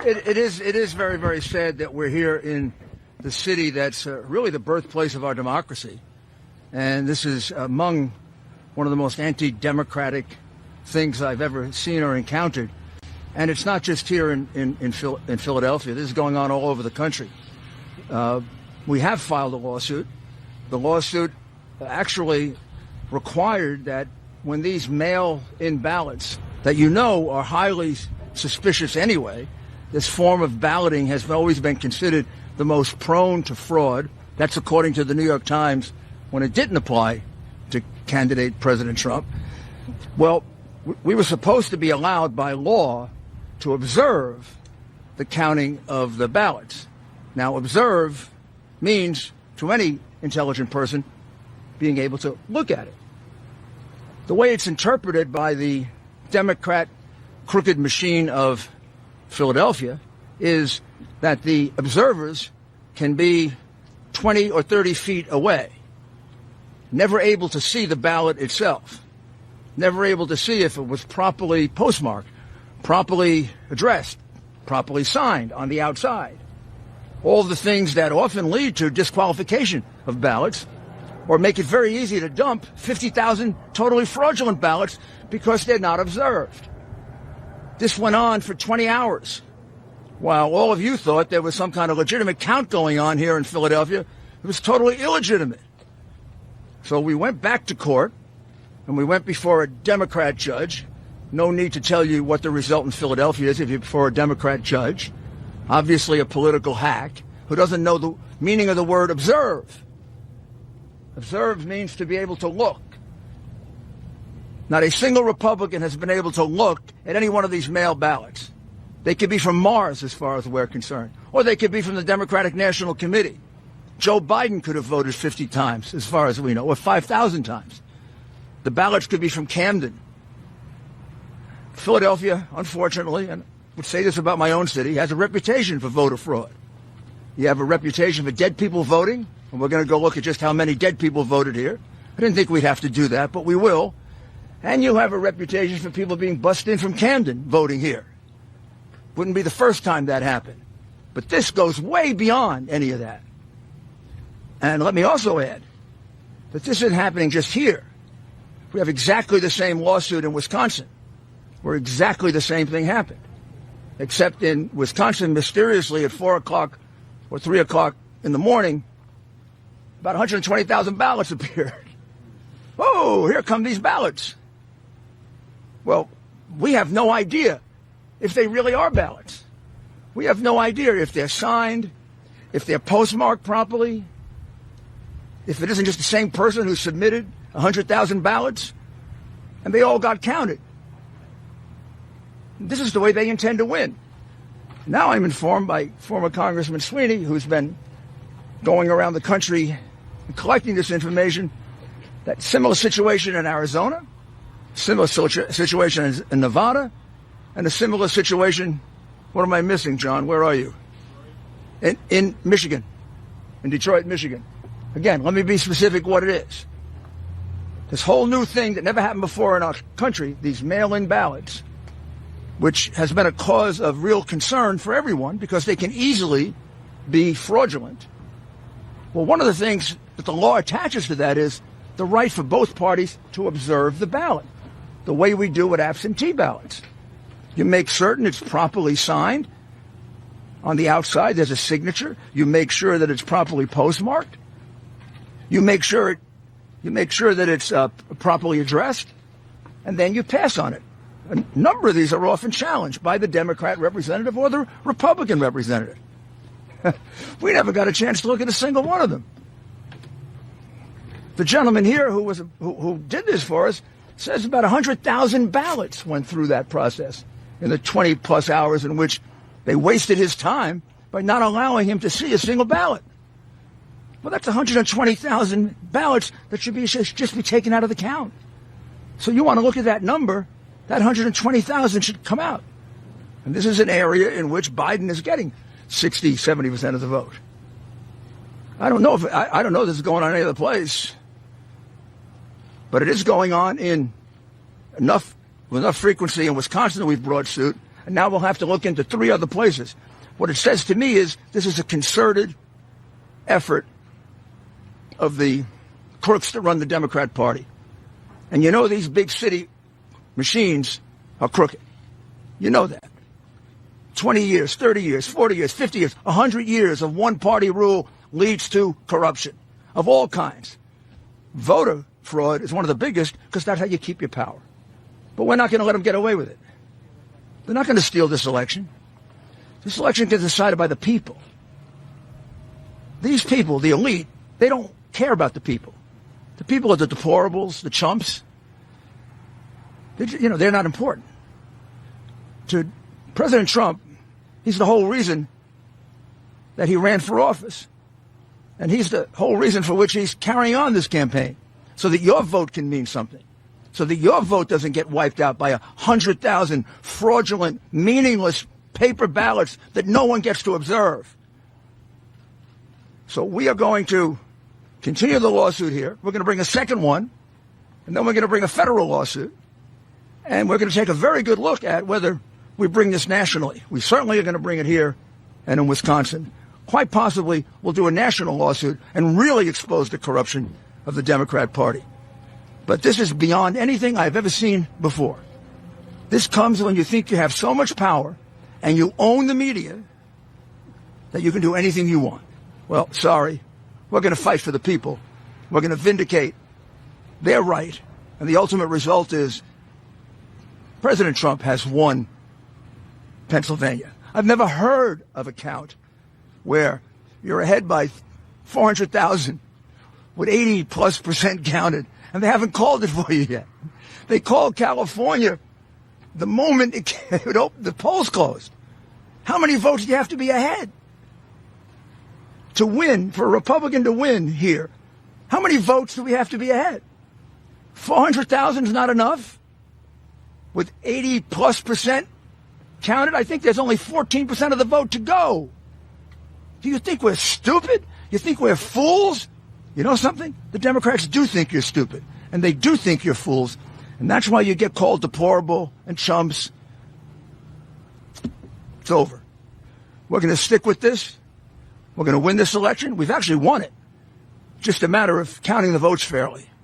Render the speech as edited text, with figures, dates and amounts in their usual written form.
It is very, very sad that we're here in the city that's really the birthplace of our democracy. And this is among one of the most anti-democratic things I've ever seen or encountered. And it's not just here in Philadelphia. This is going on all over the country. We have filed a lawsuit. The lawsuit actually required that when these mail-in ballots that you know are highly suspicious anyway, this form of balloting has always been considered the most prone to fraud. That's according to the New York Times when it didn't apply to candidate President Trump. Well, we were supposed to be allowed by law to observe the counting of the ballots. Now, observe means, to any intelligent person, being able to look at it. The way it's interpreted by the Democrat crooked machine of Philadelphia is that the observers can be 20 or 30 feet away, never able to see the ballot itself, never able to see if it was properly postmarked, properly addressed, properly signed on the outside. All the things that often lead to disqualification of ballots or make it very easy to dump 50,000 totally fraudulent ballots because they're not observed. This went on for 20 hours. While all of you thought there was some kind of legitimate count going on here in Philadelphia, it was totally illegitimate. So we went back to court, and we went before a Democrat judge. No need to tell you what the result in Philadelphia is if you're before a Democrat judge. Obviously a political hack who doesn't know the meaning of the word observe. Observe means to be able to look. Not a single Republican has been able to look at any one of these mail ballots. They could be from Mars, as far as we're concerned, or they could be from the Democratic National Committee. Joe Biden could have voted 50 times, as far as we know, or 5,000 times. The ballots could be from Camden. Philadelphia, unfortunately, and I would say this about my own city, has a reputation for voter fraud. You have a reputation for dead people voting, and we're going to go look at just how many dead people voted here. I didn't think we'd have to do that, but we will. And you have a reputation for people being bussed in from Camden voting here. Wouldn't be the first time that happened. But this goes way beyond any of that. And let me also add that this isn't happening just here. We have exactly the same lawsuit in Wisconsin, where exactly the same thing happened. Except in Wisconsin, mysteriously at 4 o'clock or 3 o'clock in the morning, about 120,000 ballots appeared. Oh, here come these ballots. Well, we have no idea if they really are ballots. We have no idea if they're signed, if they're postmarked properly, if it isn't just the same person who submitted 100,000 ballots, and they all got counted. This is the way they intend to win. Now I'm informed by former Congressman Sweeney, who's been going around the country and collecting this information, that similar situation in Arizona, similar situation in Nevada, and a similar situation, what am I missing, John? Where are you? In Michigan, in Detroit, Michigan. Again, let me be specific what it is. This whole new thing that never happened before in our country, these mail-in ballots, which has been a cause of real concern for everyone because they can easily be fraudulent. Well, one of the things that the law attaches to that is the right for both parties to observe the ballot, the way we do with absentee ballots. You make certain it's properly signed. On the outside, there's a signature. You make sure that it's properly postmarked. You make sure that it's properly addressed, and then you pass on it. A number of these are often challenged by the Democrat representative or the Republican representative. We never got a chance to look at a single one of them. The gentleman here who did this for us says about 100,000 ballots went through that process in the 20-plus hours in which they wasted his time by not allowing him to see a single ballot. Well, that's 120,000 ballots that should just be taken out of the count. So you want to look at that number, that 120,000 should come out. And this is an area in which Biden is getting 60, 70% of the vote. I don't know if this is going on any other place, but it is going on in enough frequency in Wisconsin that we've brought suit, and now we'll have to look into 3 other places. What it says to me is this is a concerted effort of the crooks that run the Democrat Party. And you know these big city machines are crooked. You know that. 20 years, 30 years, 40 years, 50 years, 100 years of one-party rule leads to corruption of all kinds. Voter fraud is one of the biggest because that's how you keep your power. But we're not going to let them get away with it. They're not going to steal this election. This election gets decided by the people. These people, the elite, they don't care about the people. The people are the deplorables, the chumps. They're not important. To President Trump, he's the whole reason that he ran for office. And he's the whole reason for which he's carrying on this campaign, so that your vote can mean something, so that your vote doesn't get wiped out by 100,000 fraudulent, meaningless paper ballots that no one gets to observe. So we are going to continue the lawsuit here. We're going to bring a second one, and then we're going to bring a federal lawsuit. And we're going to take a very good look at whether we bring this nationally. We certainly are going to bring it here and in Wisconsin. Quite possibly we'll do a national lawsuit and really expose the corruption of the Democrat Party. But this is beyond anything I've ever seen before. This comes when you think you have so much power and you own the media that you can do anything you want. Well, sorry. We're going to fight for the people. We're going to vindicate their right. And the ultimate result is President Trump has won Pennsylvania. I've never heard of a count where you're ahead by 400,000 with 80+% counted, and they haven't called it for you yet. They called California the moment the polls closed. How many votes do you have to be ahead to win, for a Republican to win here? How many votes do we have to be ahead? 400,000 is not enough? With 80+% counted, I think there's only 14% of the vote to go. Do you think we're stupid? You think we're fools? You know something? The Democrats do think you're stupid, and they do think you're fools, and that's why you get called deplorable and chumps. It's over. We're going to stick with this. We're going to win this election. We've actually won it. Just a matter of counting the votes fairly.